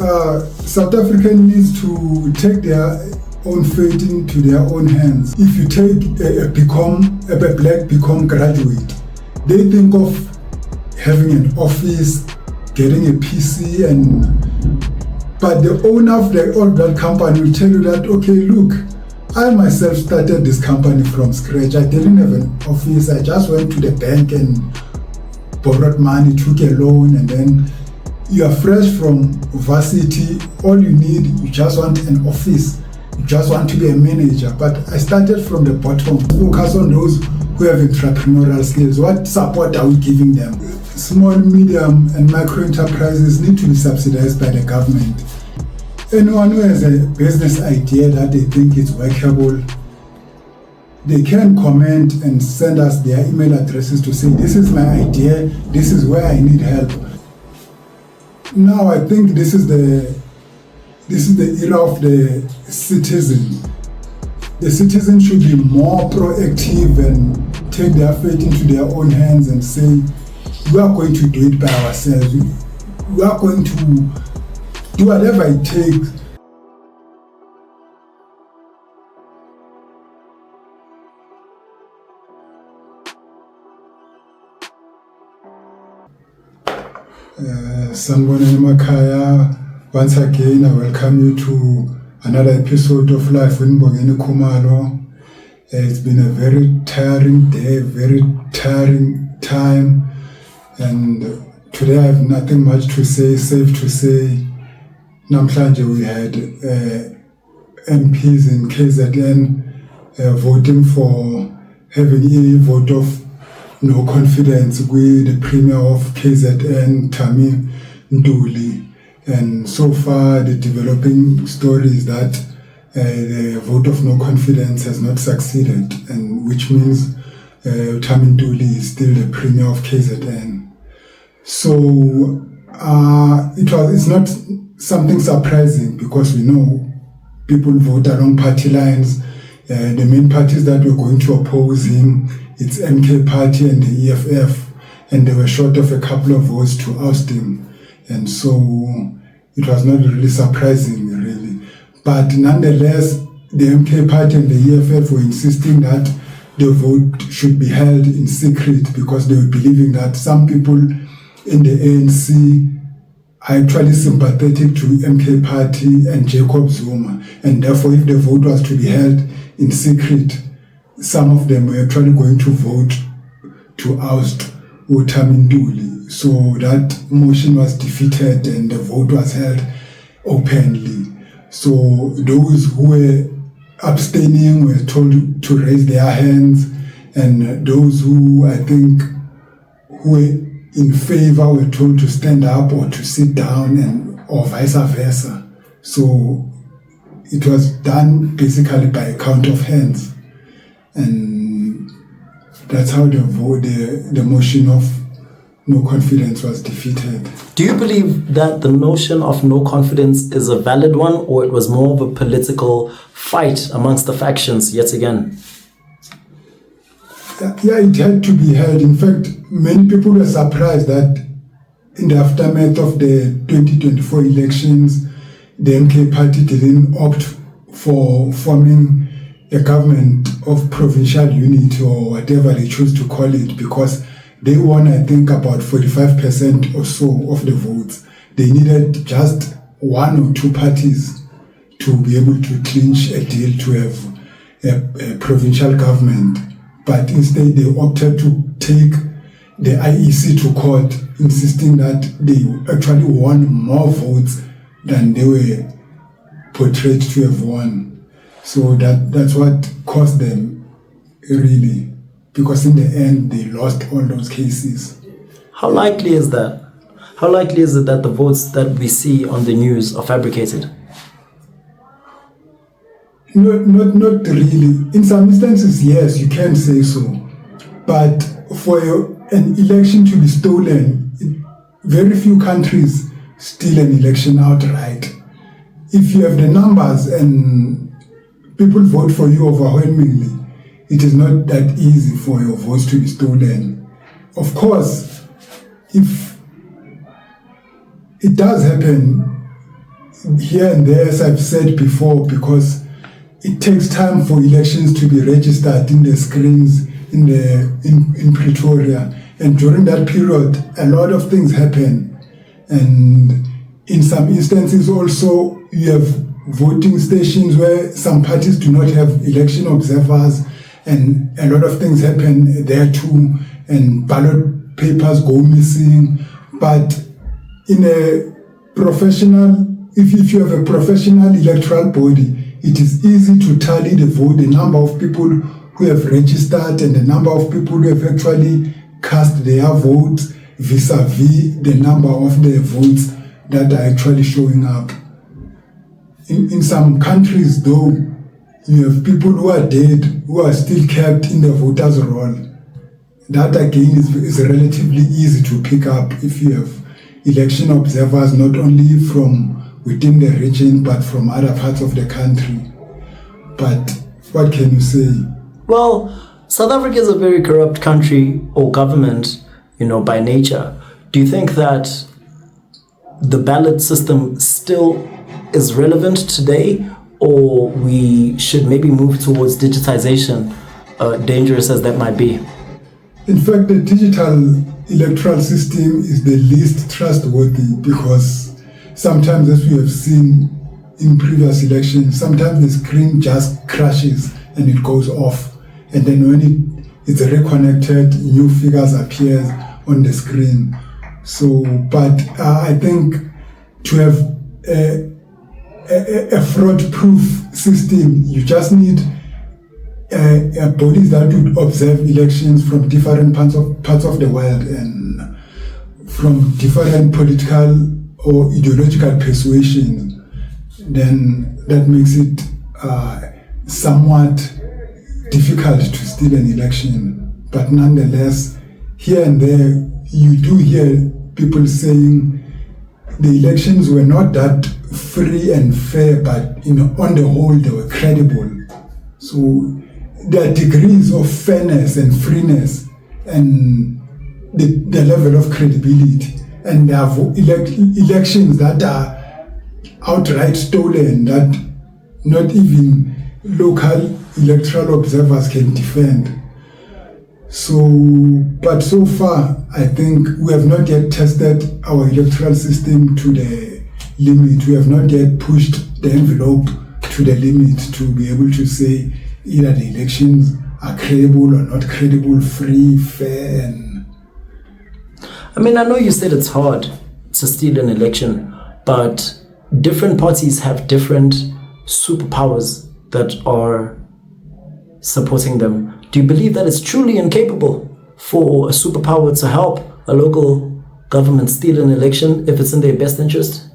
South Africa needs to take their own fate into their own hands. If you take a black BCom graduate, they think of having an office, getting a PC, but the owner of the oil black company will tell you that, okay, look, I myself started this company from scratch. I didn't have an office. I just went to the bank and borrowed money, took a loan, and then you are fresh from varsity. All you need, you just want an office. You just want to be a manager. But I started from the bottom. Focus on those who have entrepreneurial skills. What support are we giving them? Small, medium, and micro enterprises need to be subsidized by the government. Anyone who has a business idea that they think is workable, they can comment and send us their email addresses to say, this is my idea, this is where I need help. Now I think this is the era of the citizen. The citizen should be more proactive and take their fate into their own hands and say, we are going to do it by ourselves. We are going to do whatever it takes. Mbongeni Khumalo, once again I welcome you to another episode of Life with Mbongeni Khumalo. It's been a very tiring day, very tiring time, and today I have nothing much to say, save to say namhlanje we had MPs in KZN voting for having a vote of no confidence with the Premier of KZN, Thami Ntuli. And so far the developing story is that the vote of no confidence has not succeeded, and which means Thami Ntuli is still the Premier of KZN. So it's not something surprising, because we know people vote along party lines. The main parties that were going to oppose him, it's MK Party and the EFF, and they were short of a couple of votes to oust him. And so it was not really surprising, really. But nonetheless, the MK Party and the EFF were insisting that the vote should be held in secret, because they were believing that some people in the ANC are actually sympathetic to MK Party and Jacob Zuma, and therefore if the vote was to be held in secret, some of them were actually going to vote to oust Thami Ntuli. So that motion was defeated and the vote was held openly. So those who were abstaining were told to raise their hands, and those who, I think, who were in favor were told to stand up or to sit down, and or vice versa. So it was done basically by a count of hands, and that's how the motion of no confidence was defeated. Do you believe that the notion of no confidence is a valid one, or it was more of a political fight amongst the factions yet again? Yeah, it had to be held. In fact, many people were surprised that in the aftermath of the 2024 elections, the MK Party didn't opt for forming a government of provincial unity, or whatever they choose to call it, because they won, I think, about 45% or so of the votes. They needed just one or two parties to be able to clinch a deal to have a provincial government. But instead they opted to take the IEC to court, insisting that they actually won more votes than they were portrayed to have won. So that's what cost them, really, because in the end they lost all those cases. How likely is that? How likely is it that the votes that we see on the news are fabricated? Not really. In some instances, yes, you can say so. But for an election to be stolen, very few countries steal an election outright. If you have the numbers and people vote for you overwhelmingly, it is not that easy for your votes to be stolen. Of course, if it does happen, here and there, as I've said before, because it takes time for elections to be registered in the screens in Pretoria. And during that period, a lot of things happen. And in some instances also, you have voting stations where some parties do not have election observers, and a lot of things happen there too, and ballot papers go missing. But in a professional, if you have a professional electoral body, it is easy to tally the vote, the number of people who have registered and the number of people who have actually cast their votes vis-a-vis the number of the votes that are actually showing up. In some countries, though, you have people who are dead, who are still kept in the voters' roll. That, again, is relatively easy to pick up if you have election observers, not only from within the region, but from other parts of the country. But what can you say? Well, South Africa is a very corrupt country or government, by nature. Do you think that the ballot system still is relevant today, or we should maybe move towards digitization, dangerous as that might be? In fact, the digital electoral system is the least trustworthy, because sometimes, as we have seen in previous elections, sometimes the screen just crashes and it goes off. And then when it's reconnected, new figures appear on the screen. So, but I think to have a fraud-proof system, you just need bodies that would observe elections from different parts of the world and from different political or ideological persuasions. Then that makes it somewhat difficult to steal an election. But nonetheless, here and there, you do hear people saying the elections were not that free and fair, but on the whole, they were credible. So there are degrees of fairness and freeness and the level of credibility. And there are elections that are outright stolen, that not even local electoral observers can defend. So, but so far, I think we have not yet tested our electoral system to the limit. We have not yet pushed the envelope to the limit to be able to say either the elections are credible or not credible, free, fair, and... I know you said it's hard to steal an election, but different parties have different superpowers that are supporting them. Do you believe that it's truly incapable for a superpower to help a local government steal an election if it's in their best interest?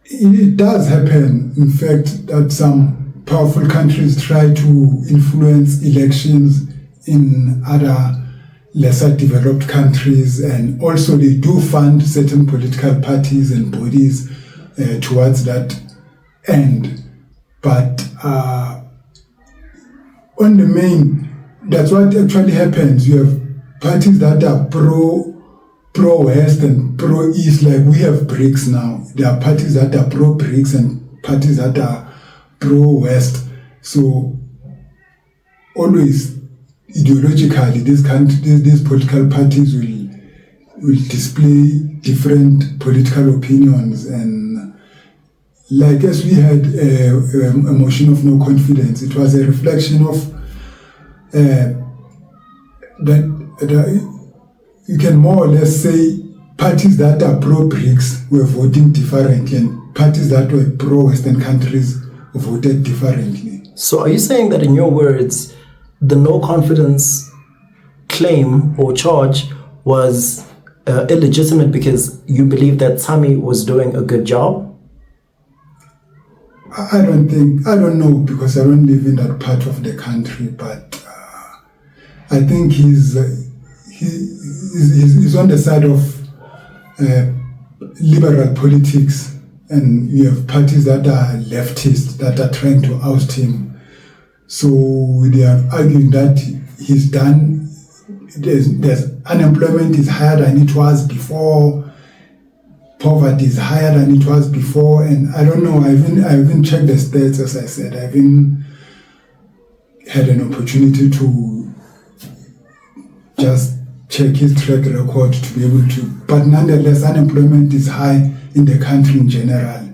It does happen, in fact, that some powerful countries try to influence elections in other lesser developed countries, and also they do fund certain political parties and bodies towards that end. But on the main, that's what actually happens. You have parties that are pro-West and pro-East, like we have BRICS now. There are parties that are pro-BRICS and parties that are pro-West. So always ideologically, these political parties will display different political opinions, and like as we had a motion of no confidence, it was a reflection of that you can more or less say parties that are pro-BRICS were voting differently, and parties that were pro-Western countries voted differently. So are you saying that, in your words, the no confidence claim or charge was illegitimate because you believe that Tami was doing a good job? I don't know, because I don't live in that part of the country, but I think he's on the side of liberal politics, and you have parties that are leftist that are trying to oust him. So they are arguing that there's unemployment is higher than it was before. poverty is higher than it was before. And I don't know, I haven't checked the stats, as I said. I haven't had an opportunity to just check his track record to be able to. But nonetheless, unemployment is high in the country in general.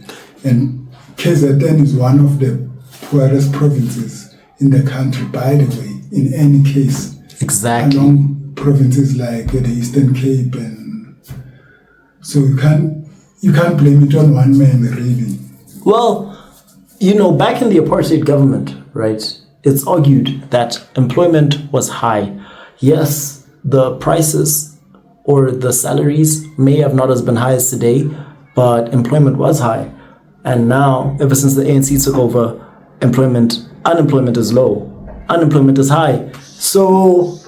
And KZN is one of the poorest provinces in the country, by the way, in any case. Exactly. Along provinces like the Eastern Cape, and so you can't blame it on one man, really. Well, back in the apartheid government, right, it's argued that employment was high. Yes, the prices or the salaries may have not as been high as today, but employment was high. And now, ever since the ANC took over, unemployment is low. Unemployment is high. So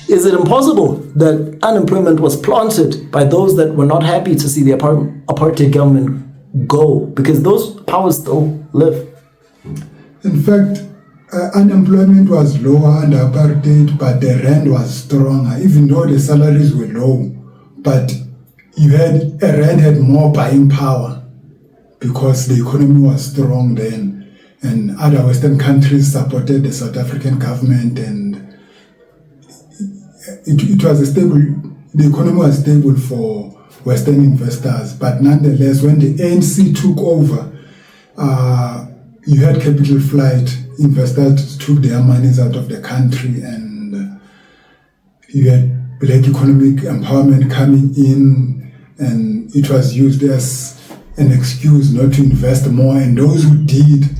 is it impossible that unemployment was planted by those that were not happy to see the apartheid government go? Because those powers still live. In fact, unemployment was lower under apartheid, but the rand was stronger, even though the salaries were low. But a rand had more buying power because the economy was strong then. And other Western countries supported the South African government, and it was the economy was stable for Western investors. But nonetheless, when the ANC took over, you had capital flight. Investors took their monies out of the country, and you had black economic empowerment coming in, and it was used as an excuse not to invest more. And those who did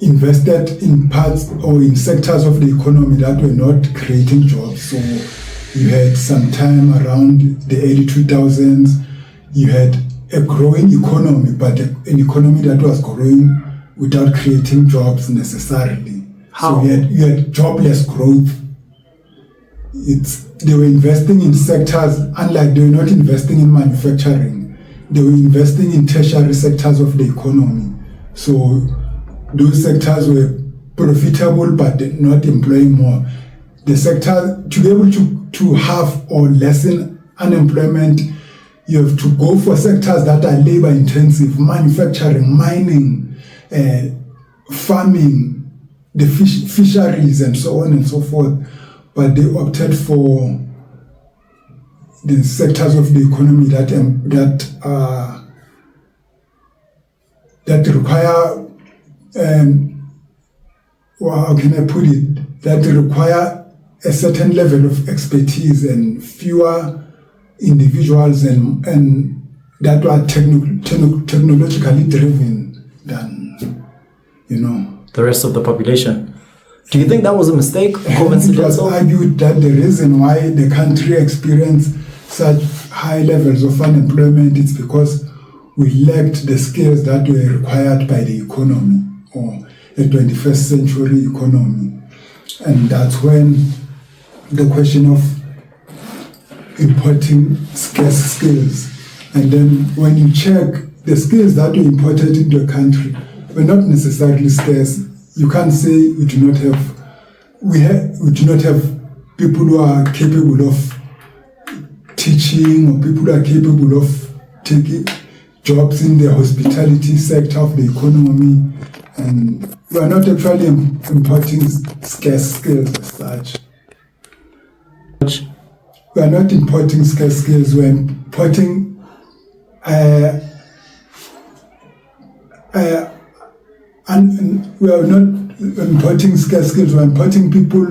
invested in parts or in sectors of the economy that were not creating jobs. So you had some time around the early 2000s, you had a growing economy, but an economy that was growing without creating jobs necessarily. How? So you had jobless growth. They were investing in sectors, unlike they were not investing in manufacturing, they were investing in tertiary sectors of the economy. So those sectors were profitable but not employing more. The sector, to be able to have or lessen unemployment, you have to go for sectors that are labor intensive: manufacturing, mining, farming, the fisheries, and so on and so forth. But they opted for the sectors of the economy that require how can I put it, that require a certain level of expertise and fewer individuals and that were technologically driven than, the rest of the population. Do you think that was a mistake? It was argued that the reason why the country experienced such high levels of unemployment is because we lacked the skills that were required by the economy, or a 21st century economy. And that's when the question of importing scarce skills, and then when you check the skills that were imported into the country were not necessarily scarce. You can't say we do not have people who are capable of teaching, or people who are capable of taking jobs in the hospitality sector of the economy, and we are not actually importing scarce skills as such. We are not importing scarce skills, we are importing and we are not importing scarce skills, we are importing people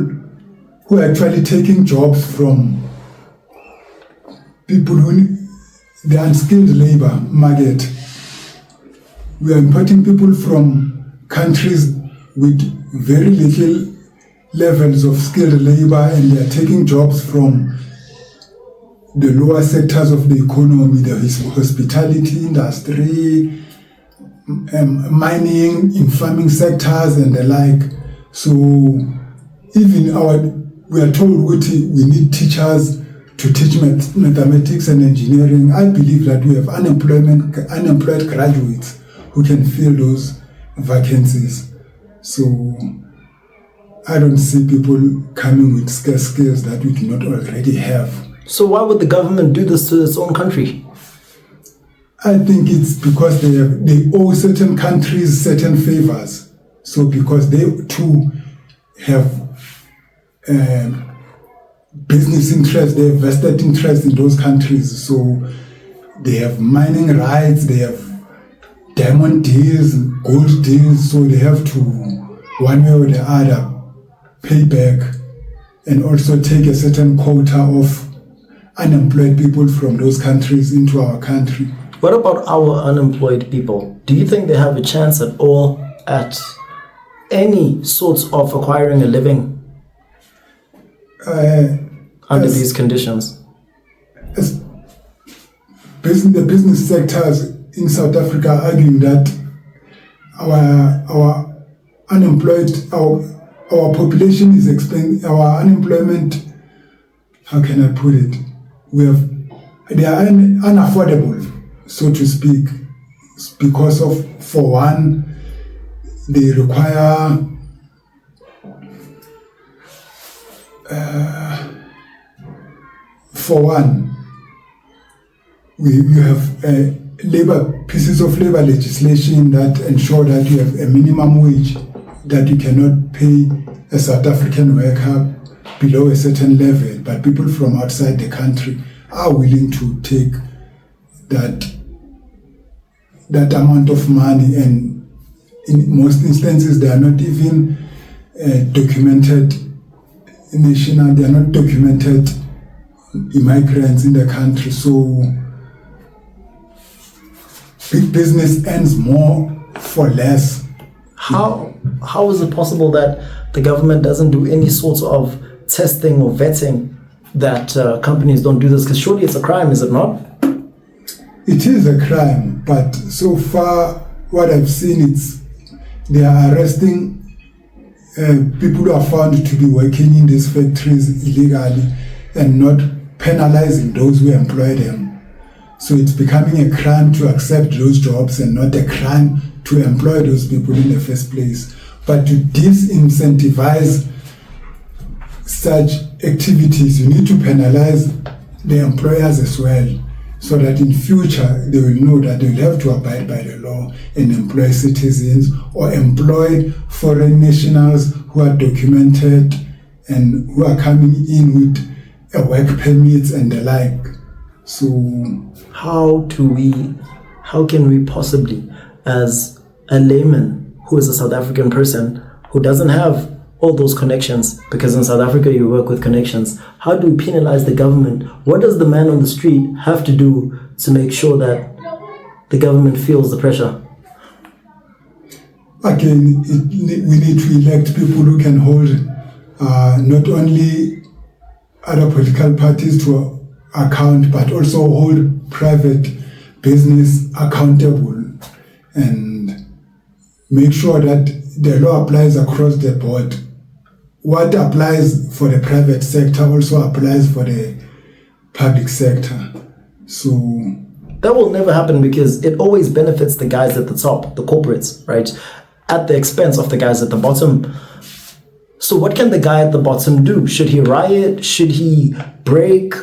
who are actually taking jobs from people who the unskilled labor market. We are importing people from countries with very little levels of skilled labor, and they are taking jobs from the lower sectors of the economy, the hospitality industry, mining, in farming sectors and the like. So even we are told we need teachers to teach mathematics and engineering. I believe that we have unemployed graduates who can fill those vacancies. So I don't see people coming with scarce skills that we do not already have. So why would the government do this to its own country? I think it's because they owe certain countries certain favors. So because they too have business interests, they have vested interest in those countries. So they have mining rights, they have diamond deals, gold deals. So they have to, one way or the other, pay back and also take a certain quota of unemployed people from those countries into our country. What about our unemployed people? Do you think they have a chance at all at any sorts of acquiring a living under these conditions? As the business sectors in South Africa are arguing that our unemployed, our population is expanding, our unemployment, how can I put it? They are unaffordable, so to speak, because of, for one, they require for one, you have pieces of labor legislation that ensure that you have a minimum wage that you cannot pay a South African worker below a certain level, but people from outside the country are willing to take that amount of money, and in most instances they are not even documented national, they are not documented immigrants in the country. So big business earns more for less. How is it possible that the government doesn't do any sorts of testing or vetting that companies don't do this? Because surely it's a crime, is it not? It is a crime, but so far what I've seen, they are arresting people who are found to be working in these factories illegally and not penalizing those who employ them. So it's becoming a crime to accept those jobs and not a crime to employ those people in the first place. But to disincentivize such activities, you need to penalize the employers as well, so that in future they will know that they will have to abide by the law and employ citizens or employ foreign nationals who are documented and who are coming in with a work permits and the like. So how can we possibly, as a layman who is a South African person who doesn't have all those connections, because in South Africa you work with connections, how do we penalize the government? What does the man on the street have to do to make sure that the government feels the pressure? Again, we need to elect people who can hold not only other political parties to account, but also hold private business accountable and make sure that the law applies across the board. What applies for the private sector also applies for the public sector. So that will never happen, because it always benefits the guys at the top, the corporates, right? At the expense of the guys at the bottom. So what can the guy at the bottom do? Should he riot? Should he break?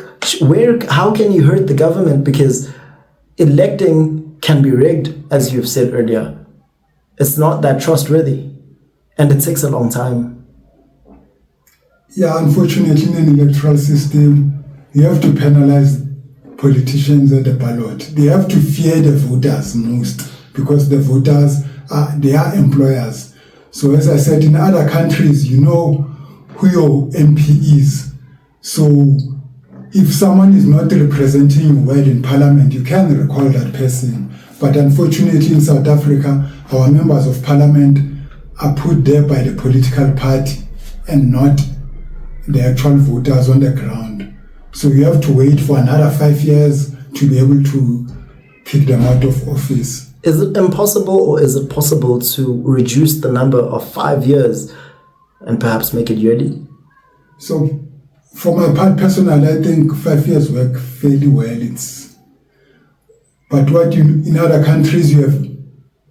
How can you hurt the government? Because electing can be rigged, as you've said earlier. It's not that trustworthy, and it takes a long time. Yeah, unfortunately, in an electoral system, you have to penalize politicians at the ballot. They have to fear the voters most, because the voters they are employers. So as I said, in other countries, you know who your MP is. So if someone is not representing you well in parliament, you can recall that person. But unfortunately in South Africa, our members of parliament are put there by the political party and not the actual voters on the ground. So you have to wait for another 5 years to be able to kick them out of office. Is it impossible, or is it possible to reduce the number of 5 years and perhaps make it yearly? So for my part, personally, I think 5 years work fairly well. But in other countries, you have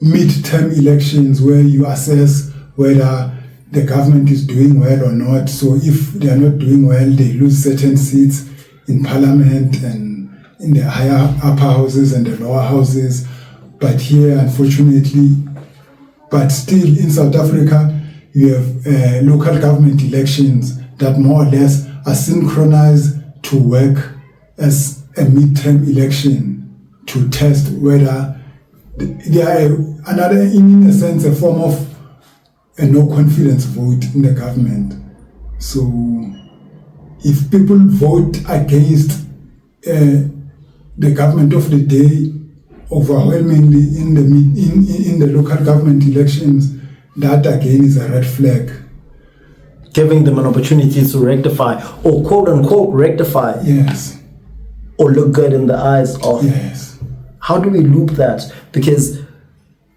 mid-term elections where you assess whether the government is doing well or not. So if they are not doing well, they lose certain seats in parliament and in the upper houses and the lower houses. But here, unfortunately, but still in South Africa, you have local government elections that more or less are synchronized to work as a midterm election to test whether they are in a sense, a form of a no confidence vote in the government. So if people vote against the government of the day overwhelmingly in the local government elections, that again is a red flag. Giving them an opportunity to rectify, or quote unquote rectify. Yes. Or look good in the eyes of. Yes. How do we loop that? Because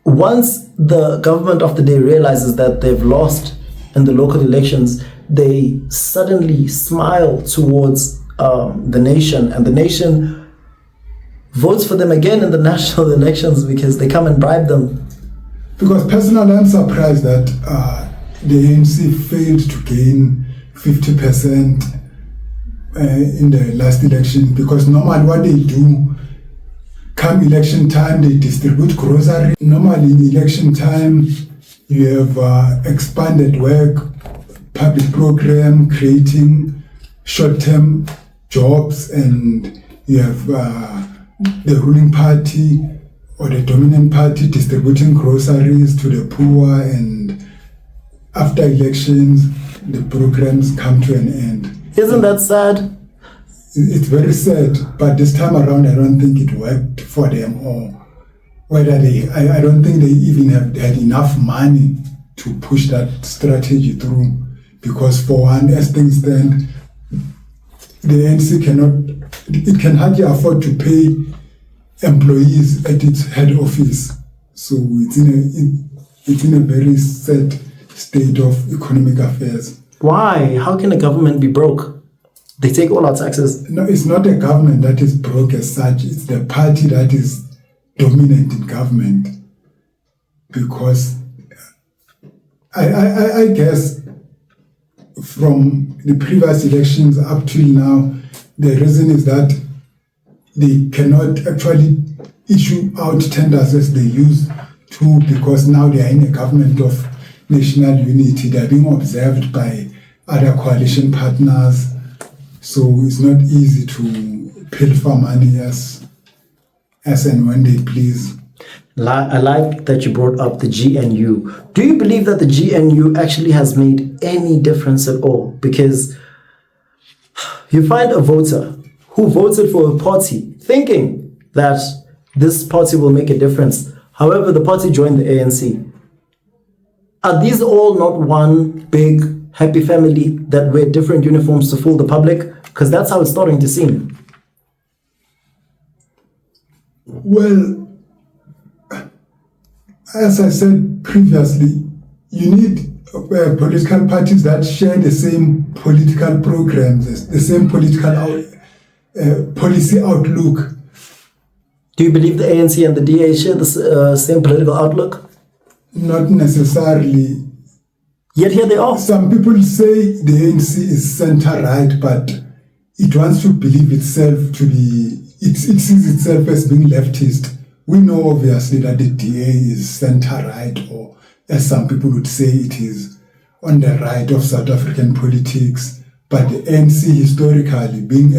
once the government of the day realizes that they've lost in the local elections, they suddenly smile towards the nation, and the nation votes for them again in the national elections because they come and bribe them. Because personally, I'm surprised that the ANC failed to gain 50% in the last election, because normally what they do, come election time, they distribute groceries. Normally in election time, you have expanded work, public program, creating short-term jobs, and you have the ruling party or the dominant party distributing groceries to the poor, and after elections, the programs come to an end. Isn't that sad? It's very sad, but this time around, I don't think it worked for them, or whether I don't think they even had enough money to push that strategy through, because for one, as things stand, the ANC can hardly afford to pay employees at its head office. So it's in a very sad state of economic affairs. Why? How can a government be broke? They take all our taxes. No, it's not the government that is broke as such. It's the party that is dominant in government. Because I guess from the previous elections up till now, the reason is that they cannot actually issue out tenders as they used to, because now they are in a government of national unity. They are being observed by other coalition partners. So it's not easy to pilfer money as and when they please. I like that you brought up the GNU. Do you believe that the GNU actually has made any difference at all? Because you find a voter who voted for a party thinking that this party will make a difference. However, the party joined the ANC. Are these all not one big happy family that wear different uniforms to fool the public? Because that's how it's starting to seem. Well, as I said previously, you need political parties that share the same political programs, the same political policy outlook. Do you believe the ANC and the DA share the same political outlook? Not necessarily. Yet here they are. Some people say the ANC is center-right, but it wants to believe itself to be, it sees itself as being leftist. We know obviously that the DA is center-right, or as some people would say, it is on the right of South African politics. But the ANC historically, being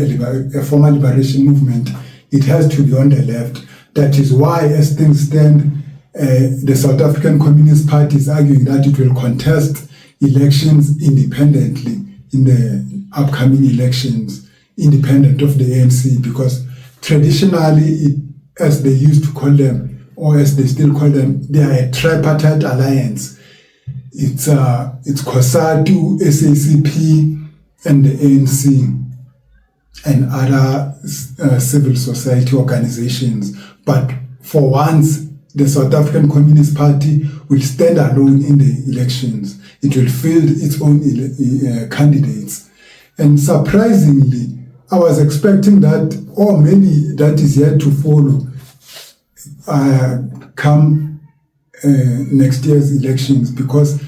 a former liberation movement, it has to be on the left. That is why, as things stand, the South African Communist Party is arguing that it will contest elections independently in the upcoming elections, independent of the ANC, because traditionally, as they used to call them, or as they still call them, they are a tripartite alliance. It's COSATU, SACP, and the ANC, and other civil society organizations. But for once, the South African Communist Party will stand alone in the elections. It will field its own candidates. And surprisingly, I was expecting that, or maybe that is yet to follow, come next year's elections, because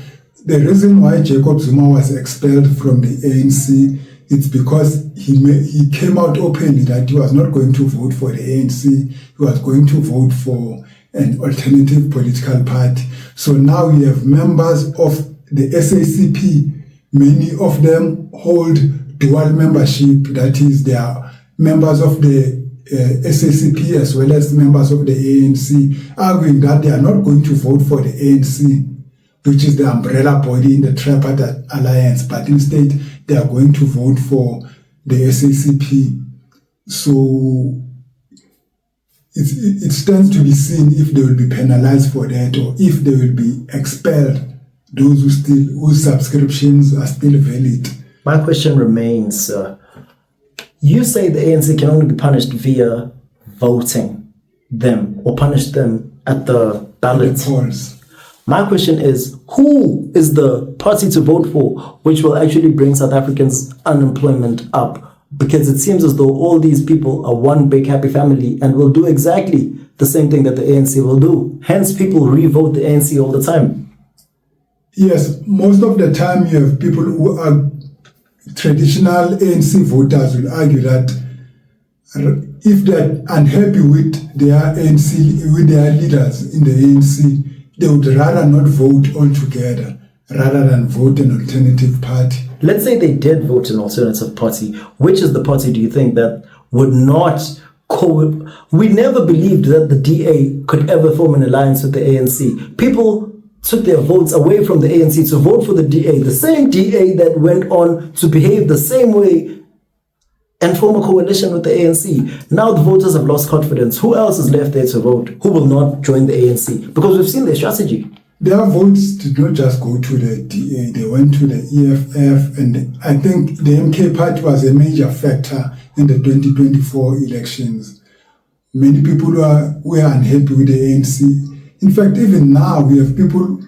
the reason why Jacob Zuma was expelled from the ANC it's because he came out openly that he was not going to vote for the ANC. He was going to vote for an alternative political party. So now we have members of the SACP. Many of them hold dual membership, that is, they are members of the SACP as well as members of the ANC, arguing that they are not going to vote for the ANC, which is the umbrella body in the Tripartite Alliance, but instead they are going to vote for the SACP. So it stands to be seen if they will be penalized for that, or if they will be expelled, those whose subscriptions are still valid. My question remains, you say the ANC can only be punished via voting them, or punish them at the ballot. The polls. My question is, who is the party to vote for which will actually bring South Africans' unemployment up? Because it seems as though all these people are one big happy family and will do exactly the same thing that the ANC will do. Hence, people re-vote the ANC all the time. Yes, most of the time you have people who are traditional ANC voters will argue that if they're unhappy with their ANC, with their leaders in the ANC, they would rather not vote altogether rather than vote an alternative party. Let's say they did vote an alternative party. Which is the party, do you think, that would not we never believed that the DA could ever form an alliance with the ANC. People took their votes away from the ANC to vote for the DA, the same DA that went on to behave the same way and form a coalition with the ANC. Now the voters have lost confidence. Who else is left there to vote? Who will not join the ANC? Because we've seen their strategy. Their votes did not just go to the DA, they went to the EFF, and I think the MK party was a major factor in the 2024 elections. Many people were unhappy with the ANC. In fact, even now we have people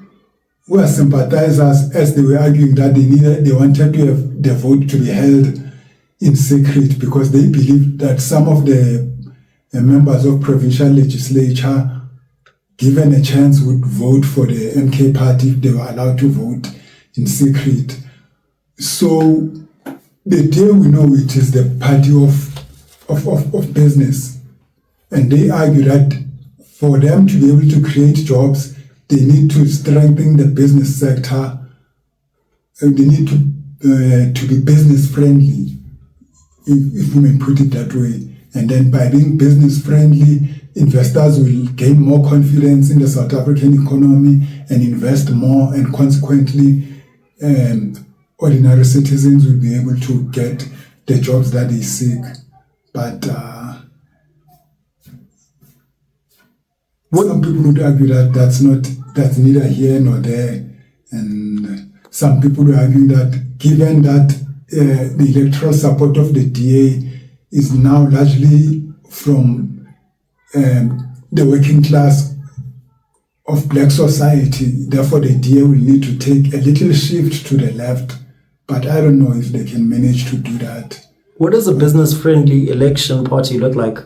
who are sympathizers, as they were arguing that they wanted to have their vote to be held in secret because they believed that some of the members of provincial legislature, given a chance, would vote for the MK party if they were allowed to vote in secret. So the day we know it is the party of business. And they argue that for them to be able to create jobs, they need to strengthen the business sector. And they need to be business friendly, if we may put it that way. And then by being business friendly, investors will gain more confidence in the South African economy and invest more, and consequently ordinary citizens will be able to get the jobs that they seek. But some people would argue that that's neither here nor there, and some people would argue that given that the electoral support of the DA is now largely from the working class of black society, therefore the DA will need to take a little shift to the left, but I don't know if they can manage to do that. What does a business-friendly election party look like?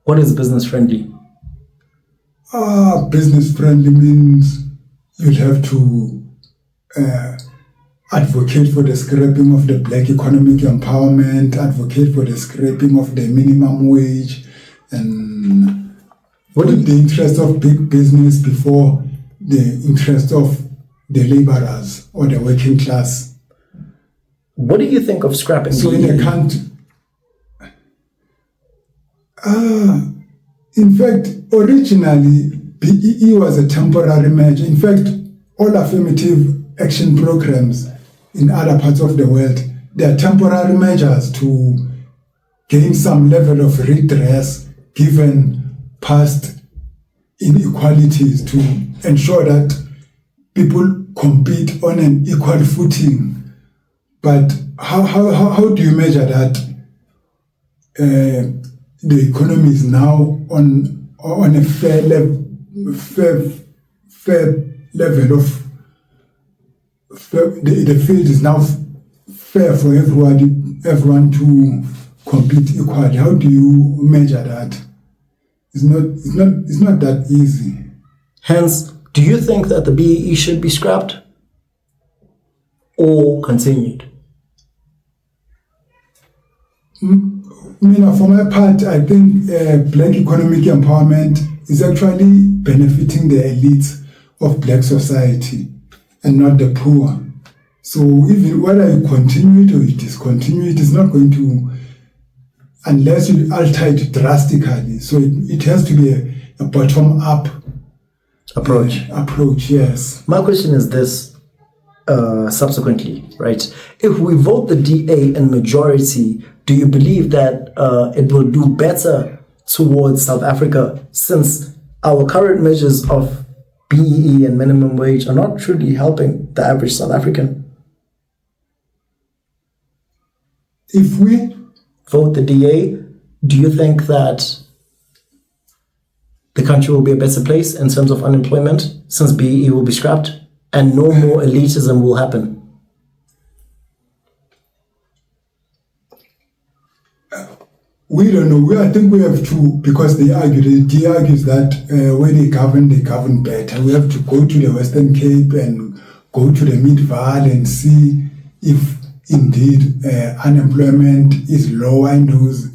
What is business-friendly? Business-friendly means you'll have to advocate for the scrapping of the black economic empowerment, advocate for the scrapping of the minimum wage, and put the interest of big business before the interest of the laborers or the working class. What do you think of scrapping? So in a country, in fact, originally BEE was a temporary measure. In fact, all affirmative action programs in other parts of the world, they are temporary measures to gain some level of redress given past inequalities, to ensure that people compete on an equal footing. But how do you measure that the economy is now on a fair level of the field is now fair for everyone to compete equally? How do you measure that? It's not that easy. Hence, do you think that the BEE should be scrapped or continued? For my part, I think black economic empowerment is actually benefiting the elites of black society and not the poor. So even whether you continue it or you discontinue it, is not going to, unless you alter it drastically. So it has to be a bottom-up approach, yes. My question is this, subsequently, right? If we vote the DA in majority, do you believe that it will do better towards South Africa, since our current measures of BEE and minimum wage are not truly helping the average South African? If we vote the DA, do you think that the country will be a better place in terms of unemployment, since BEE will be scrapped and no more elitism will happen? We don't know. I think we have to, because the DA argues that when they govern better. We have to go to the Western Cape and go to the Mid-Valley and see if indeed unemployment is lower in those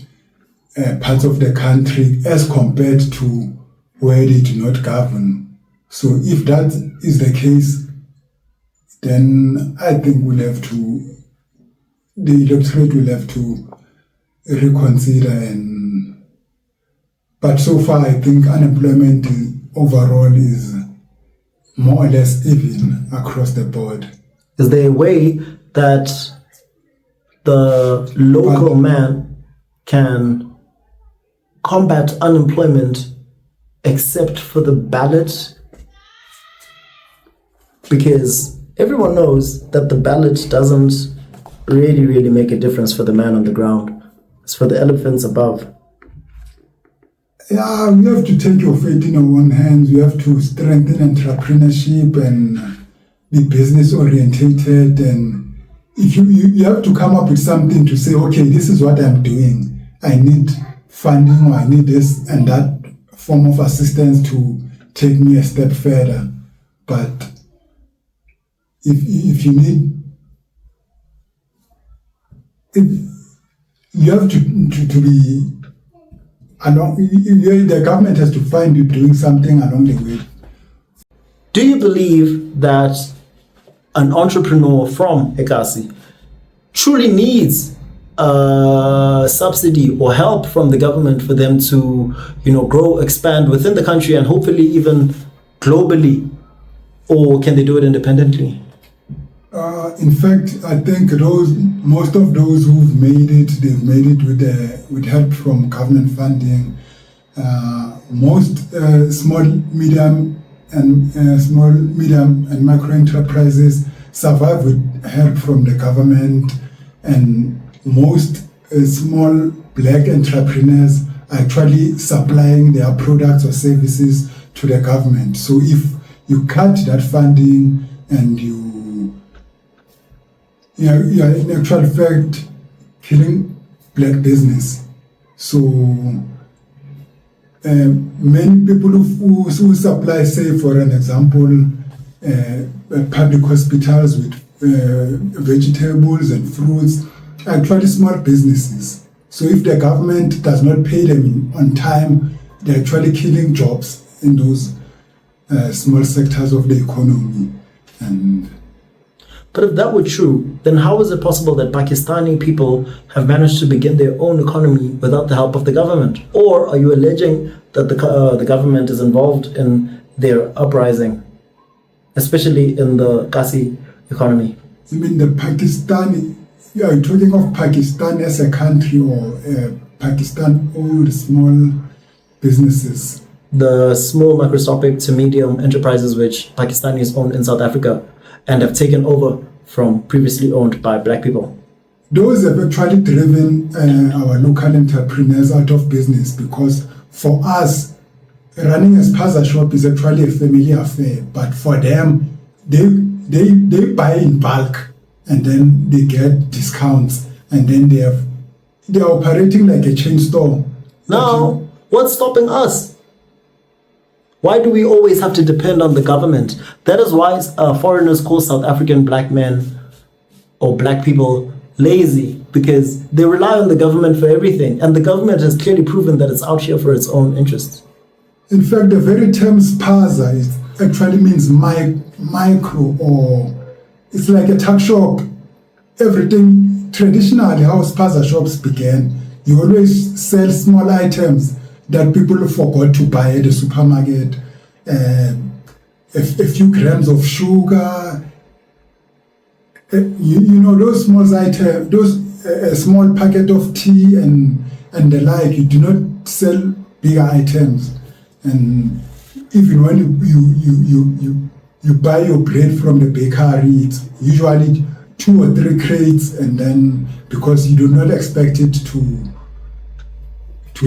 parts of the country as compared to where they do not govern. So if that is the case, then I think the electorate will have to reconsider. But so far I think unemployment overall is more or less even across the board. Is there a way that the local man can combat unemployment except for the ballot? Because everyone knows that the ballot doesn't really make a difference for the man on the ground. It's for the elephants above. Yeah, you have to take your fate in your own hands. You have to strengthen entrepreneurship and be business orientated, and if you have to come up with something to say, okay, this is what I'm doing. I need funding, or I need this and that form of assistance to take me a step further. But if you need, you have to be along. The government has to find you doing something along the way. Do you believe that an entrepreneur from Ekasi truly needs a subsidy or help from the government for them to, grow, expand within the country and hopefully even globally, or can they do it independently? In fact, I think most of those who've made it, they've made it with help from government funding. Most small, medium, and micro enterprises survive with help from the government, and most small black entrepreneurs are actually supplying their products or services to the government. So if you cut that funding and you are in actual fact killing black business. So many people who supply, say for an example, public hospitals with vegetables and fruits, are actually small businesses. So if the government does not pay them on time, they're actually killing jobs in those small sectors of the economy. But if that were true, then how is it possible that Pakistani people have managed to begin their own economy without the help of the government? Or are you alleging that the government is involved in their uprising, especially in the Kasi economy? You mean the Pakistani? Are you talking of Pakistan as a country, or Pakistan-owned small businesses? The small microscopic to medium enterprises which Pakistanis own in South Africa and have taken over from previously owned by black people. Those have actually driven our local entrepreneurs out of business, because for us, running a spaza shop is actually a family affair. But for them, they buy in bulk and then they get discounts, and then they're operating like a chain store. Now, what's stopping us? Why do we always have to depend on the government? That is why foreigners call South African black men or black people lazy because they rely on the government for everything, and the government has clearly proven that it's out here for its own interests. In fact, the very term spaza actually means micro, or it's like a tuck shop. Everything, traditionally, how spaza shops began, you always sell small items that people forgot to buy at the supermarket. A few grams of sugar, you know, those small items, those a small packet of tea and the like. You do not sell bigger items. And even when you buy your bread from the bakery, it's usually 2 or 3 crates, and then because you do not expect it to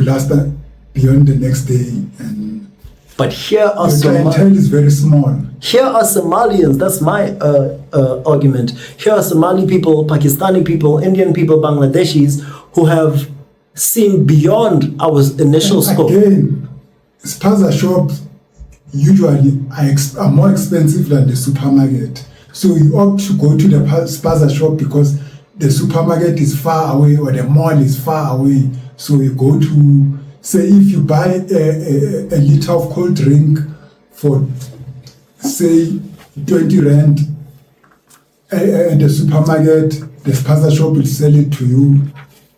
last beyond the next day, and but here are the clientele is very small. Here are Somalians. That's my argument. Here are Somali people, Pakistani people, Indian people, Bangladeshis who have seen beyond our initial scope. Again, spaza shops usually are more expensive than the supermarket. So you opt to go to the spaza shop because the supermarket is far away or the mall is far away. So you go to, say, if you buy a liter of cold drink for, say, 20 rand at the supermarket, the spaza shop will sell it to you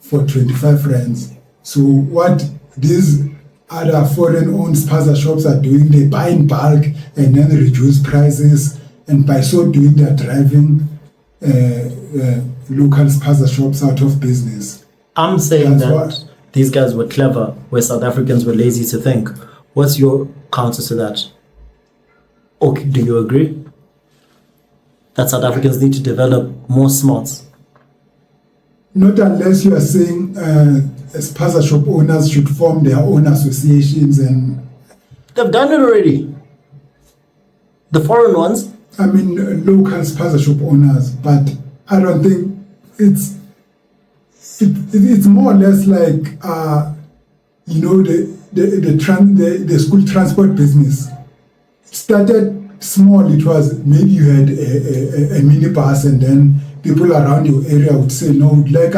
for 25 rands. So what these other foreign-owned spaza shops are doing, they buy in bulk and then reduce prices, and by so doing, they're driving local spaza shops out of business. I'm saying that these guys were clever, where South Africans were lazy to think. What's your counter to that? Okay, do you agree that South Africans need to develop more smarts? Not unless you are saying spaza shop owners should form their own associations, and they've done it already. The foreign ones. I mean, local spaza shop owners, but I don't think it's more or less like you know, the school transport business. It started small. It was maybe you had a minibus, and then people around your area would say, no, we'd like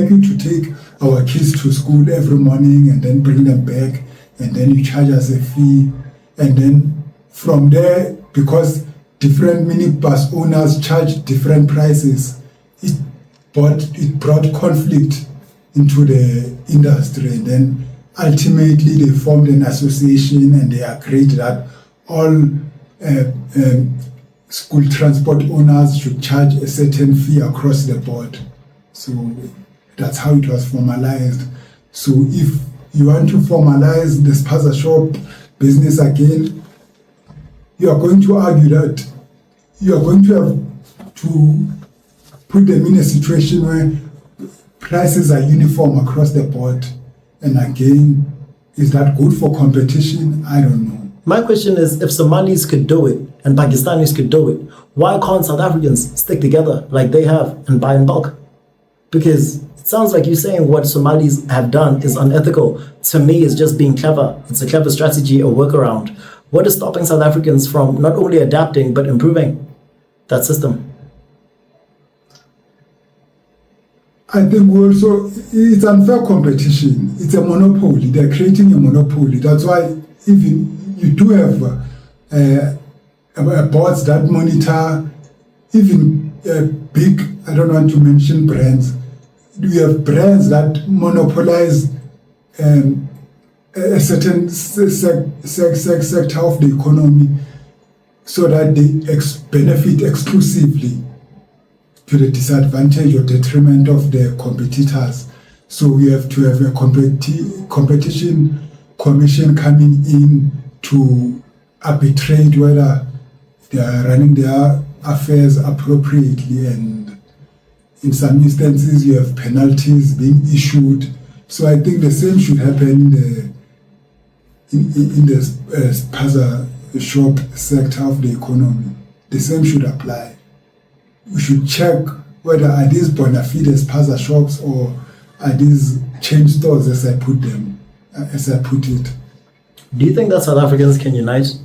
you to take our kids to school every morning and then bring them back, and then you charge us a fee. And then from there, because different minibus owners charge different prices, it brought conflict into the industry. And then ultimately they formed an association, and they agreed that all school transport owners should charge a certain fee across the board. So that's how it was formalized. So if you want to formalize the spaza shop business again, you are going to argue that you are going to have to put them in a situation where prices are uniform across the board. And again, is that good for competition? I don't know. My question is, if Somalis could do it and Pakistanis could do it, why can't South Africans stick together like they have and buy in bulk? Because it sounds like you're saying what Somalis have done is unethical. To me, it's just being clever. It's a clever strategy, a workaround. What is stopping South Africans from not only adapting, but improving that system? I think also it's unfair competition. It's a monopoly. They're creating a monopoly. That's why even you do have boards that monitor even big, I don't want to mention brands. We have brands that monopolize a certain sector of the economy so that they benefit exclusively to the disadvantage or detriment of their competitors. So we have to have a competition commission coming in to arbitrate whether they are running their affairs appropriately, and in some instances you have penalties being issued. So I think the same should happen in the spaza shop sector of the economy. The same should apply. We should check whether are these bona fide spaza shops or are these chain stores, as I put it. Do you think that South Africans can unite?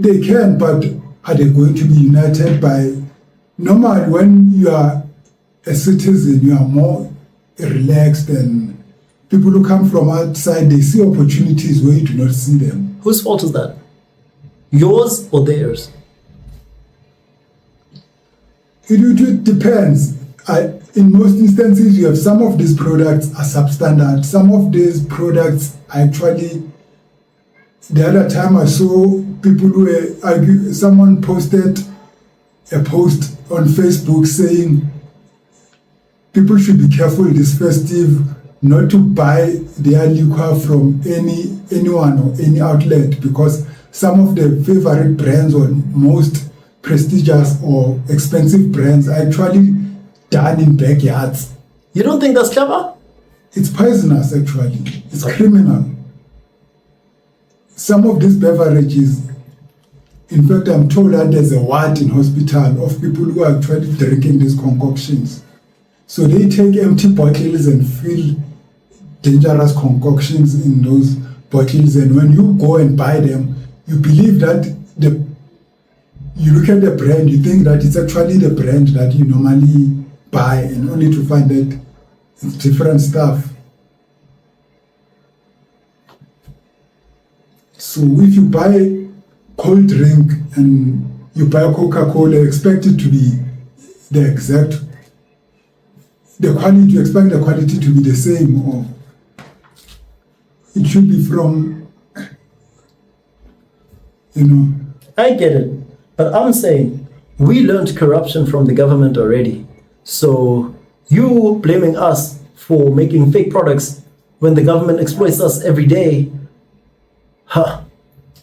They can, but are they going to be united by... Normally, when you are a citizen, you are more relaxed, and people who come from outside, they see opportunities where you do not see them. Whose fault is that? Yours or theirs? It depends. In most instances, you have some of these products are substandard. Some of these products actually... The other time I saw people who were arguing, someone posted a post on Facebook saying people should be careful this festive not to buy their liquor from anyone or any outlet, because some of the favorite brands or most prestigious or expensive brands are actually done in backyards. You don't think that's clever? It's poisonous, actually. It's criminal. Some of these beverages, in fact, I'm told that there's a ward in hospital of people who are actually drinking these concoctions. So they take empty bottles and fill dangerous concoctions in those bottles, and when you go and buy them, you believe that you look at the brand, you think that it's actually the brand that you normally buy, and only to find that it's different stuff. So if you buy cold drink and you buy Coca-Cola, expect it to be the exact, the quality, you expect the quality to be the same, or it should be from, I get it, but I'm saying we learned corruption from the government already. So you blaming us for making fake products when the government exploits us every day.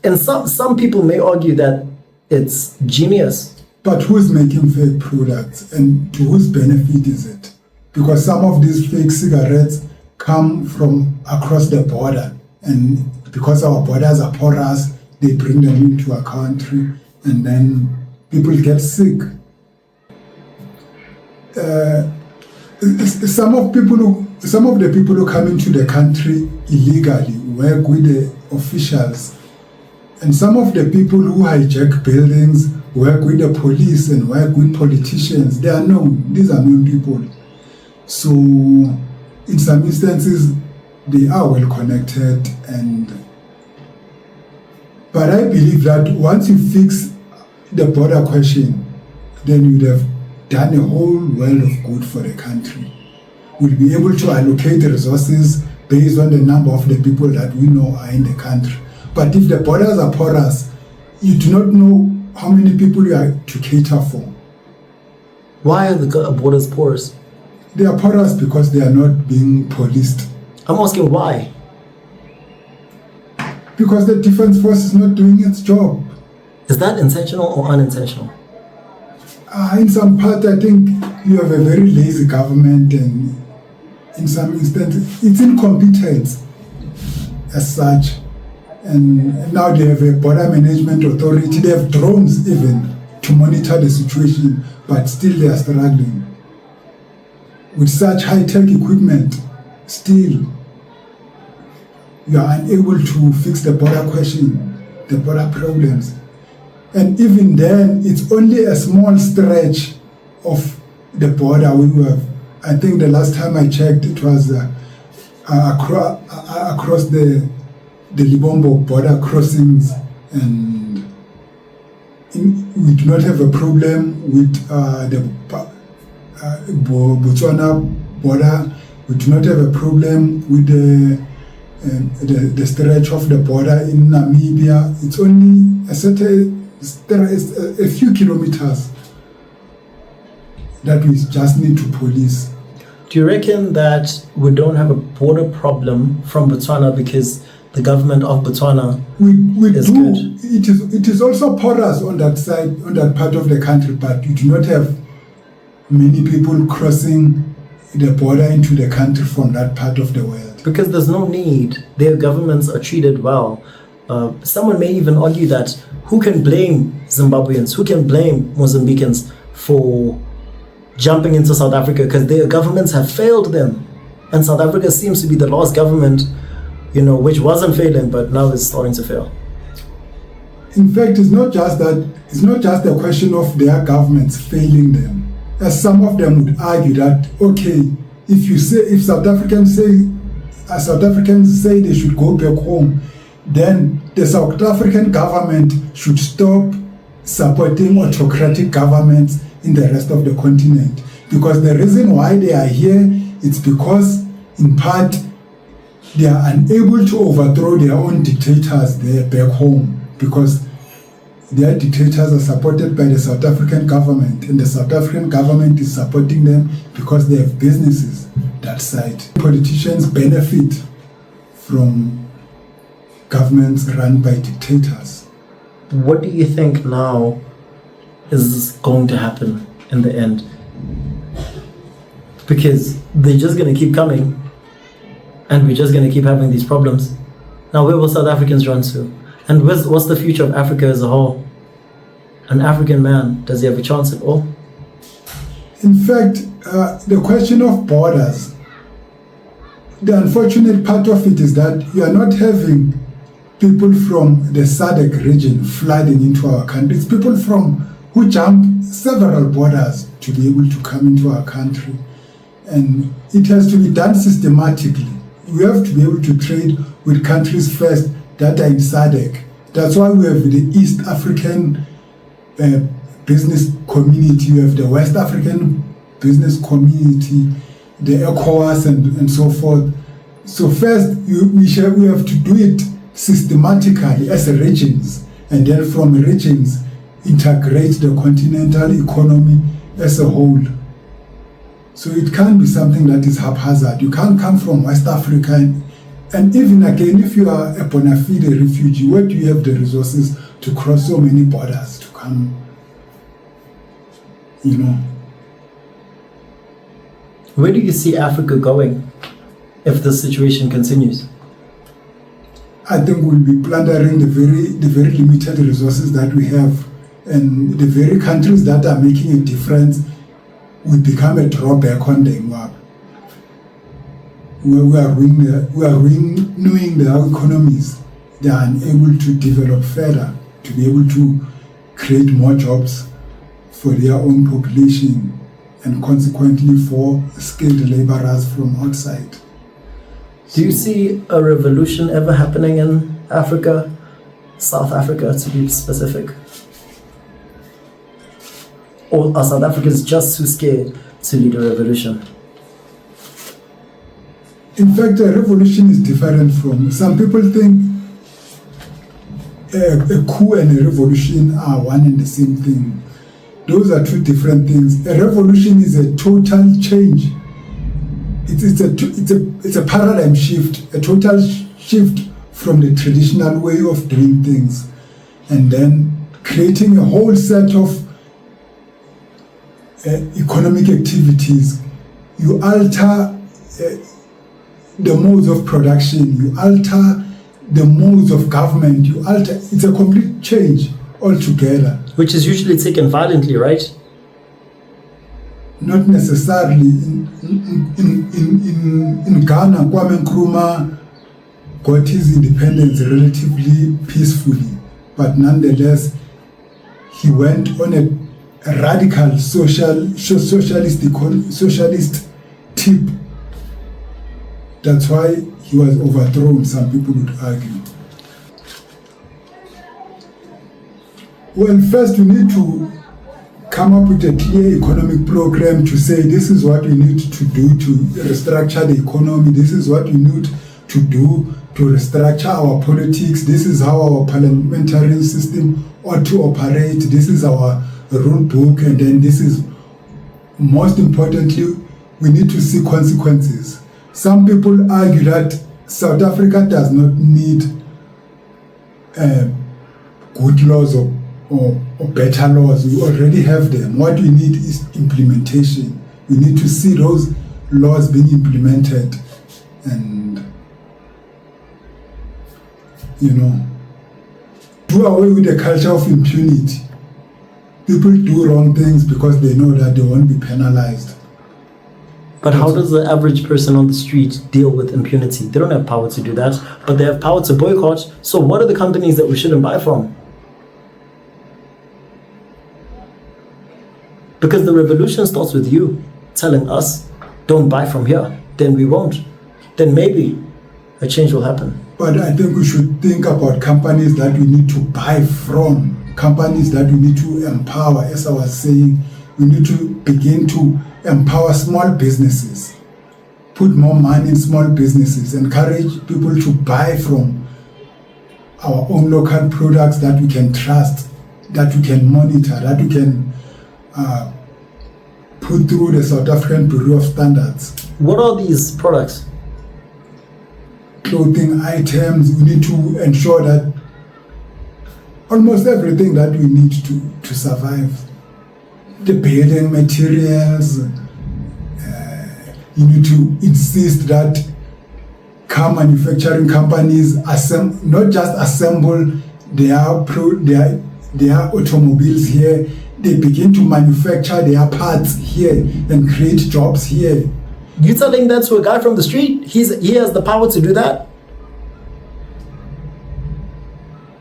And some people may argue that it's genius. But who's making fake products, and to whose benefit is it? Because some of these fake cigarettes come from across the border, and because our borders are porous, they bring them into our country, and then people get sick. Some of the people who come into the country illegally work with the officials, and some of the people who hijack buildings work with the police and work with politicians. They are known. These are known people. So in some instances, they are well connected, but I believe that once you fix the border question, then you'd have done a whole world of good for the country. We'll be able to allocate the resources based on the number of the people that we know are in the country. But if the borders are porous, you do not know how many people you are to cater for. Why are the borders porous? They are porous because they are not being policed. I'm asking why. Because the defense force is not doing its job. Is that intentional or unintentional? In some part, I think you have a very lazy government, and in some instances, it's incompetence as such. And now they have a border management authority. They have drones even to monitor the situation, but still they are struggling. With such high-tech equipment, still you are unable to fix the border question, the border problems. And even then, it's only a small stretch of the border we have. I think the last time I checked, it was across the Libombo border crossings, and we do not have a problem with the Botswana border. We do not have a problem with the stretch of the border in Namibia. It's only a few kilometers that we just need to police. Do you reckon that we don't have a border problem from Botswana because the government of Botswana is do. good? It is also porous on that side, on that part of the country, but you do not have many people crossing the border into the country from that part of the world. Because there's no need. Their governments are treated well. Someone may even argue that who can blame Zimbabweans, who can blame Mozambicans for jumping into South Africa, because their governments have failed them. And South Africa seems to be the last government, which wasn't failing, but now is starting to fail. In fact, it's not just that. It's not just a question of their governments failing them. As some of them would argue that, okay, if South Africans say they should go back home, then the South African government should stop supporting autocratic governments in the rest of the continent. Because the reason why they are here, it's because, in part, they are unable to overthrow their own dictators there back home, because their dictators are supported by the South African government, and the South African government is supporting them because they have businesses that side. Politicians benefit from governments run by dictators. What do you think now is going to happen in the end? Because they're just going to keep coming, and we're just going to keep having these problems. Now, where will South Africans run to? And what's the future of Africa as a whole? An African man, does he have a chance at all? In fact, the question of borders, the unfortunate part of it is that you are not having people from the SADC region flooding into our country. It's people who jump several borders to be able to come into our country. And it has to be done systematically. We have to be able to trade with countries first that are in SADC. That's why we have the East African business community, we have the West African business community, the ECOWAS and so forth. So first, we have to do it systematically as regions, and then from regions integrate the continental economy as a whole. So it can't be something that is haphazard. You can't come from West Africa and even again, if you are a bona fide refugee, where do you have the resources to cross so many borders to come, Where do you see Africa going if this situation continues? I think we'll be plundering the very limited resources that we have, and the very countries that are making a difference will become a drawback on the map. We are renewing their economies. They are unable to develop further, to be able to create more jobs for their own population, and consequently for skilled laborers from outside. Do you see a revolution ever happening in Africa, South Africa to be specific? Or are South Africans just too scared to lead a revolution? In fact, a revolution is different from... Some people think a coup and a revolution are one and the same thing. Those are two different things. A revolution is a total change. It's a paradigm shift, a total shift from the traditional way of doing things, and then creating a whole set of economic activities. You alter the modes of production, you alter the modes of government, it's a complete change altogether. Which is usually taken violently, right? Not necessarily. In Ghana, Kwame Nkrumah got his independence relatively peacefully, but nonetheless, he went on a radical socialist tip. That's why he was overthrown, some people would argue. Well, first we need to come up with a clear economic program to say this is what we need to do to restructure the economy, this is what we need to do to restructure our politics, this is how our parliamentary system ought to operate, this is our rule book, and then this is, most importantly, we need to see consequences. Some people argue that South Africa does not need good laws or better laws. We already have them. What we need is implementation. We need to see those laws being implemented and, do away with the culture of impunity. People do wrong things because they know that they won't be penalized. But how does the average person on the street deal with impunity? They don't have power to do that, but they have power to boycott. So what are the companies that we shouldn't buy from? Because the revolution starts with you telling us, don't buy from here. Then we won't. Then maybe a change will happen. But I think we should think about companies that we need to buy from, companies that we need to empower. As I was saying, we need to begin to empower small businesses, put more money in small businesses, encourage people to buy from our own local products that we can trust, that we can monitor, that we can put through the South African Bureau of Standards. What are these products? Clothing items. We need to ensure that almost everything that we need to survive, the building materials, you need to insist that car manufacturing companies not just assemble their automobiles here, they begin to manufacture their parts here and create jobs here. You telling that to a guy from the street? He has the power to do that?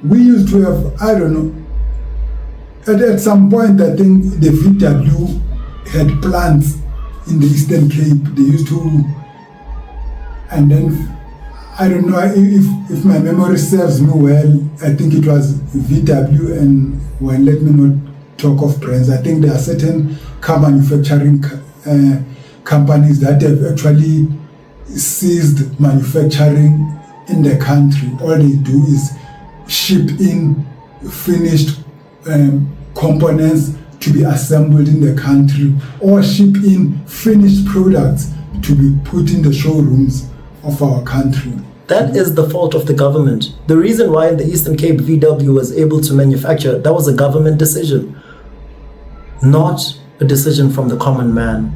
We used to have, I don't know, at some point I think the VW had plants in the Eastern Cape. They used to, and then I don't know if my memory serves me well, I think it was VW, and well, let me not talk of brands. I think there are certain car manufacturing companies that have actually ceased manufacturing in the country. All they do is ship in finished components to be assembled in the country, or ship in finished products to be put in the showrooms of our country. That is the fault of the government. The reason why in the Eastern Cape VW was able to manufacture, that was a government decision, not a decision from the common man.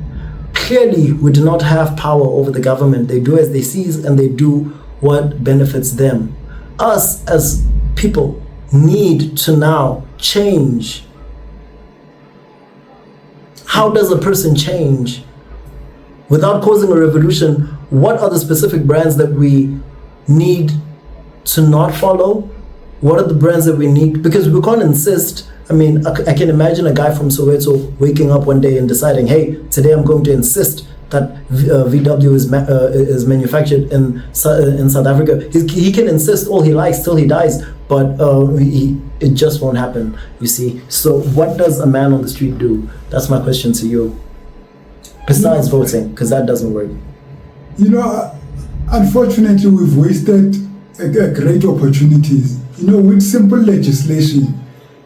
Clearly, we do not have power over the government. They do as they see and they do what benefits them. Us as people need to now change. How does a person change? Without causing a revolution, what are the specific brands that we need to not follow? What are the brands that we need? Because we can't insist. I mean, I can imagine a guy from Soweto waking up one day and deciding, hey, today I'm going to insist that VW is manufactured in South Africa. He can insist all he likes till he dies, but it just won't happen, you see. So what does a man on the street do? That's my question to you. Besides voting, because that doesn't work. You know, unfortunately, we've wasted great opportunities. You know, with simple legislation,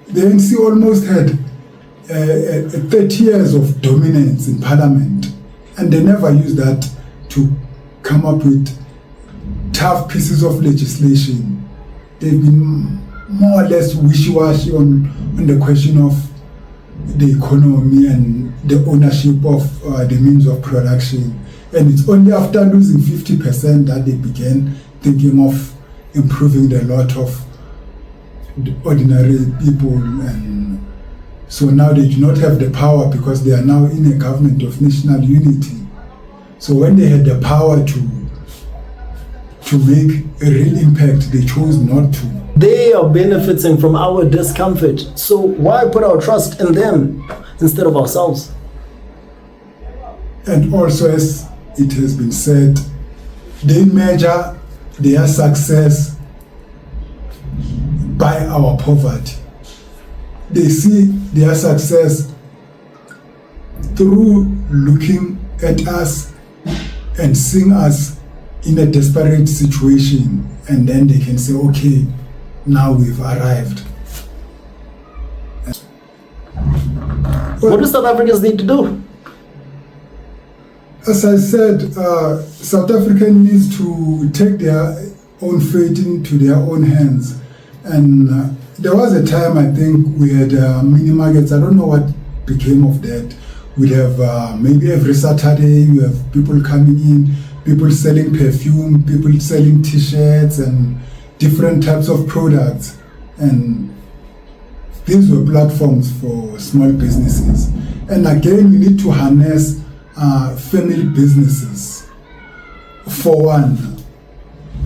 the ANC almost had 30 years of dominance in parliament, and they never used that to come up with tough pieces of legislation. They've been more or less wishy-washy on the question of the economy and the ownership of the means of production. And it's only after losing 50% that they began thinking of improving the lot of the ordinary people. And so now they do not have the power because they are now in a government of national unity. So when they had the power to make a real impact, they chose not to. They are benefiting from our discomfort. So why put our trust in them instead of ourselves? And also, as it has been said, they measure their success by our poverty. They see their success through looking at us and seeing us in a desperate situation, and then they can say, okay, now we've arrived. What do South Africans need to do? As I said, South Africa needs to take their own fate into their own hands. And there was a time, I think, we had mini markets. I don't know what became of that. We have maybe every Saturday, you have people coming in, people selling perfume, people selling t-shirts and different types of products. And these were platforms for small businesses. And again, we need to harness family businesses. For one,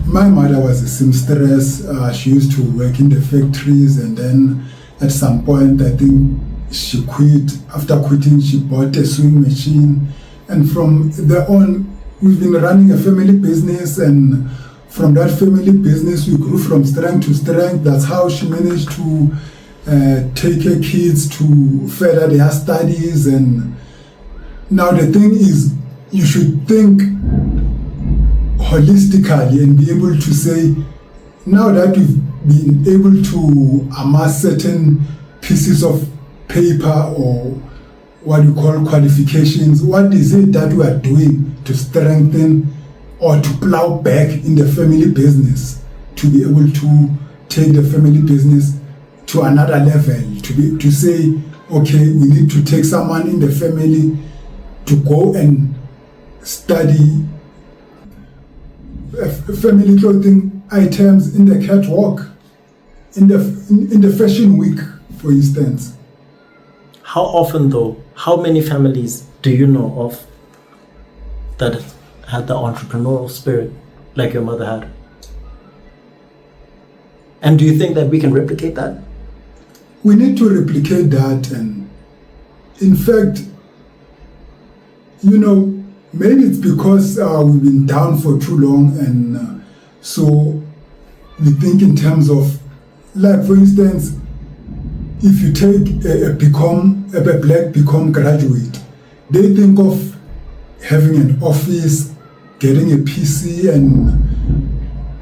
my mother was a seamstress. She used to work in the factories, and then at some point, I think she quit. After quitting, she bought a sewing machine. And from there on, we've been running a family business, and from that family business, we grew from strength to strength. That's how she managed to take her kids to further their studies. And now the thing is, you should think holistically and be able to say, now that we've been able to amass certain pieces of paper or what you call qualifications, what is it that we are doing to strengthen or to plow back in the family business, to be able to take the family business to another level, to say, okay, we need to take someone in the family to go and study family clothing items in the catwalk, in the fashion week, for instance. How often though, how many families do you know of that had the entrepreneurial spirit like your mother had? And do you think that we can replicate that? We need to replicate that. And in fact, maybe it's because we've been down for too long, and so we think in terms of, like for instance, if you take a black BCom graduate, they think of having an office, getting a PC,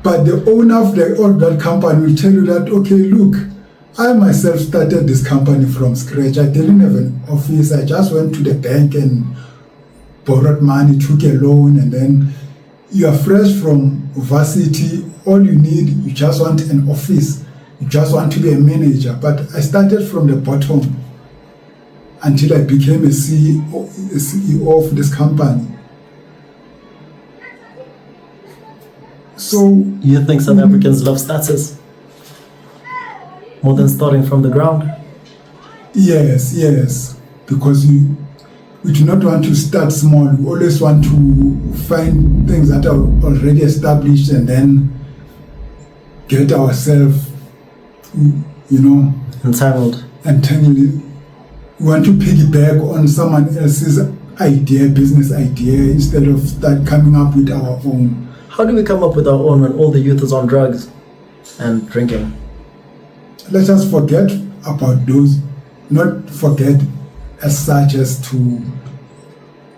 but the owner of that company will tell you that, okay, look, I myself started this company from scratch. I didn't have an office. I just went to the bank and borrowed money, took a loan, and then you are fresh from varsity. All you need, you just want an office. You just want to be a manager. But I started from the bottom until I became a CEO of this company. So you think South Africans love status more than starting from the ground? Yes, because we do not want to start small. We always want to find things that are already established and then get ourselves, entangled. We want to piggyback on someone else's business idea, instead of start coming up with our own. How do we come up with our own when all the youth is on drugs and drinking? Let us forget about those, not forget as such as to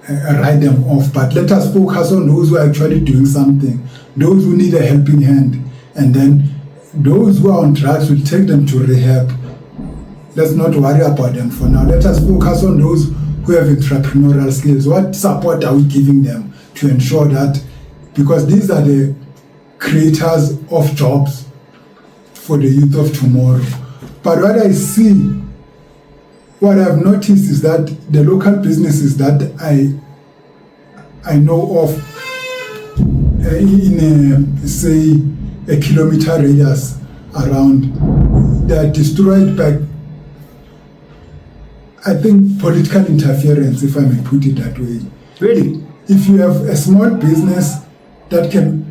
write them off, but let us focus on those who are actually doing something, those who need a helping hand, and then those who are on drugs, will take them to rehab. Let's not worry about them for now. Let us focus on those who have entrepreneurial skills. What support are we giving them to ensure that, because these are the creators of jobs for the youth of tomorrow. But what I've noticed is that the local businesses that I know of in a kilometer radius around, they are destroyed by, I think, political interference, if I may put it that way. Really? If you have a small business that can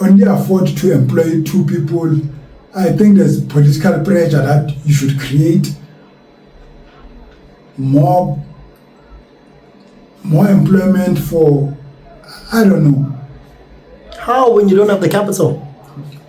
only afford to employ 2 people, I think there's political pressure that you should create more employment for, I don't know. How, when you don't have the capital?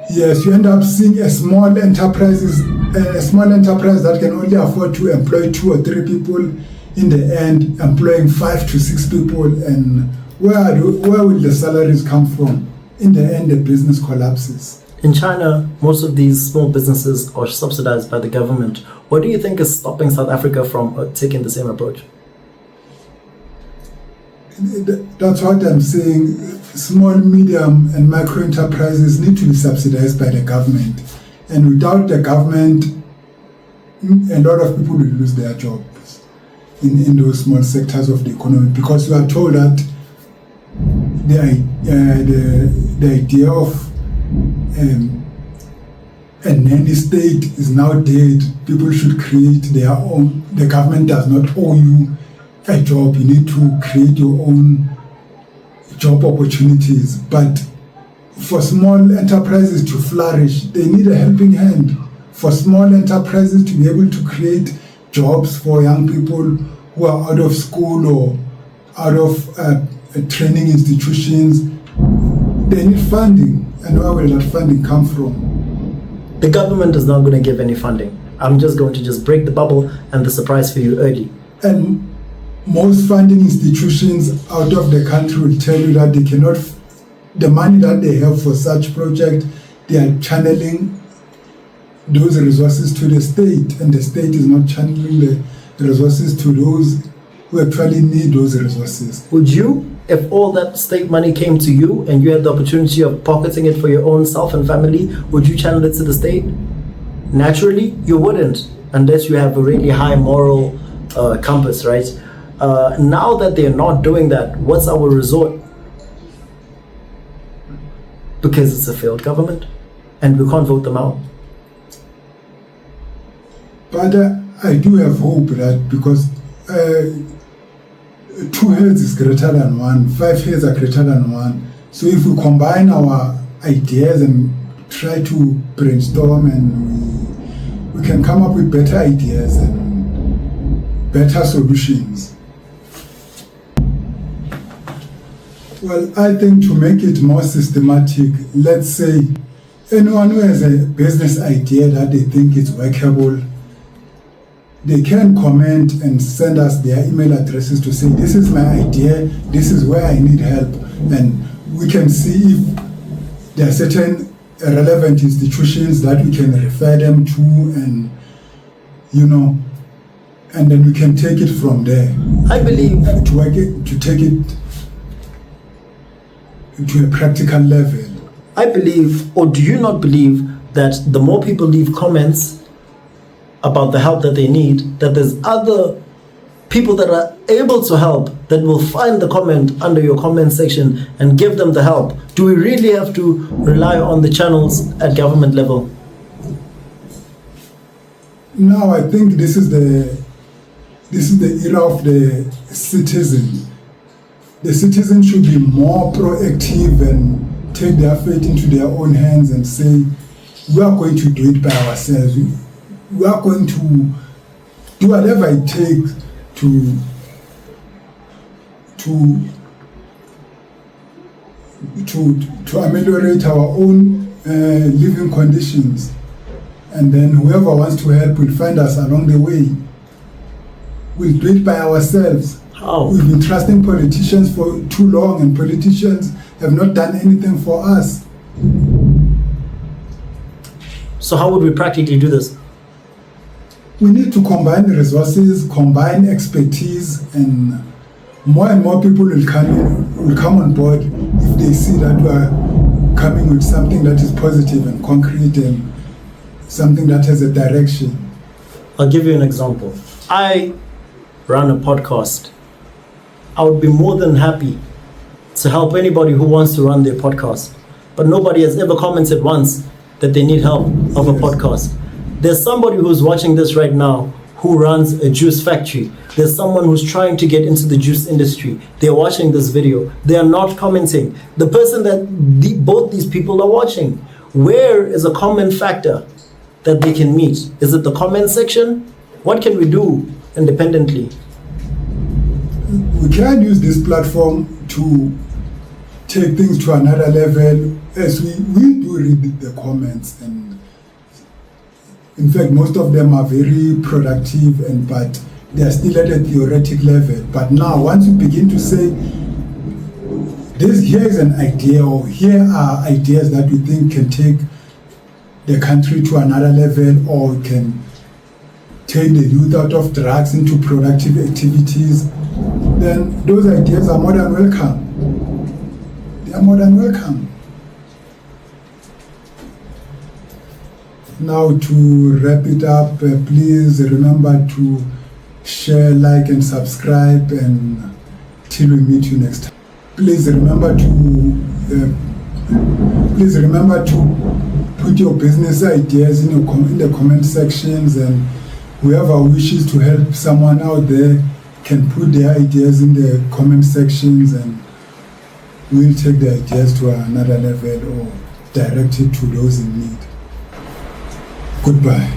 Yes, you end up seeing a small enterprise that can only afford to employ 2 or 3 people, in the end employing 5 to 6 people, and where will the salaries come from? In the end, the business collapses. In China, most of these small businesses are subsidized by the government. What do you think is stopping South Africa from taking the same approach? That's what I'm saying. Small, medium, and micro enterprises need to be subsidized by the government. And without the government, a lot of people will lose their jobs in those small sectors of the economy, because you are told that the idea of a nanny state is now dead. People should create their own. The government does not owe you a job. You need to create your own job opportunities. But for small enterprises to flourish, they need a helping hand. For small enterprises to be able to create jobs for young people who are out of school or out of training institutions. They need funding, and where will that funding come from? The government is not going to give any funding. I'm just going to just break the bubble and the surprise for you early. And most funding institutions out of the country will tell you that they cannot, the money that they have for such project, they are channeling those resources to the state, and the state is not channeling the resources to those who actually need those resources. Would you, if all that state money came to you and you had the opportunity of pocketing it for your own self and family, would you channel it to the state? Naturally, you wouldn't, unless you have a really high moral compass, right? Now that they're not doing that, what's our resort? Because it's a failed government and we can't vote them out. But I do have hope that because 2 heads is greater than 1, 5 heads are greater than 1. So if we combine our ideas and try to brainstorm, and we can come up with better ideas and better solutions. Well, I think to make it more systematic, let's say anyone who has a business idea that they think is workable, they can comment and send us their email addresses to say, this is my idea, this is where I need help. And we can see if there are certain relevant institutions that we can refer them to, and, you know, and then we can take it from there. I believe to take it to a practical level. I believe, or do you not believe, that the more people leave comments about the help that they need, that there's other people that are able to help that will find the comment under your comment section and give them the help? Do we really have to rely on the channels at government level? No, I think this is the era of the citizen. The citizen should be more proactive and take their fate into their own hands and say, we are going to do it by ourselves. We are going to do whatever it takes to ameliorate our own living conditions. And then whoever wants to help will find us along the way. We'll do it by ourselves. How? We've been trusting politicians for too long, and politicians have not done anything for us. So how would we practically do this? We need to combine resources, combine expertise, and more people will come on board if they see that we are coming with something that is positive and concrete and something that has a direction. I'll give you an example. I run a podcast. I would be more than happy to help anybody who wants to run their podcast. But nobody has ever commented once that they need help of a podcast. There's somebody who's watching this right now who runs a juice factory. There's someone who's trying to get into the juice industry. They're watching this video. They are not commenting. The person that both these people are watching, where is a common factor that they can meet? Is it the comment section? What can we do independently? We can use this platform to take things to another level, as we do read the comments, and in fact most of them are very productive, but they are still at a theoretic level. But now once you begin to say, here is an idea, or here are ideas that we think can take the country to another level, or can take the youth out of drugs into productive activities, then those ideas are more than welcome. They are more than welcome. Now, to wrap it up, please remember to share, like, and subscribe, and till we meet you next time. Please remember to put your business ideas in the comment sections, and whoever wishes to help someone out there can put their ideas in the comment sections, and we'll take the ideas to another level or direct it to those in need. Goodbye.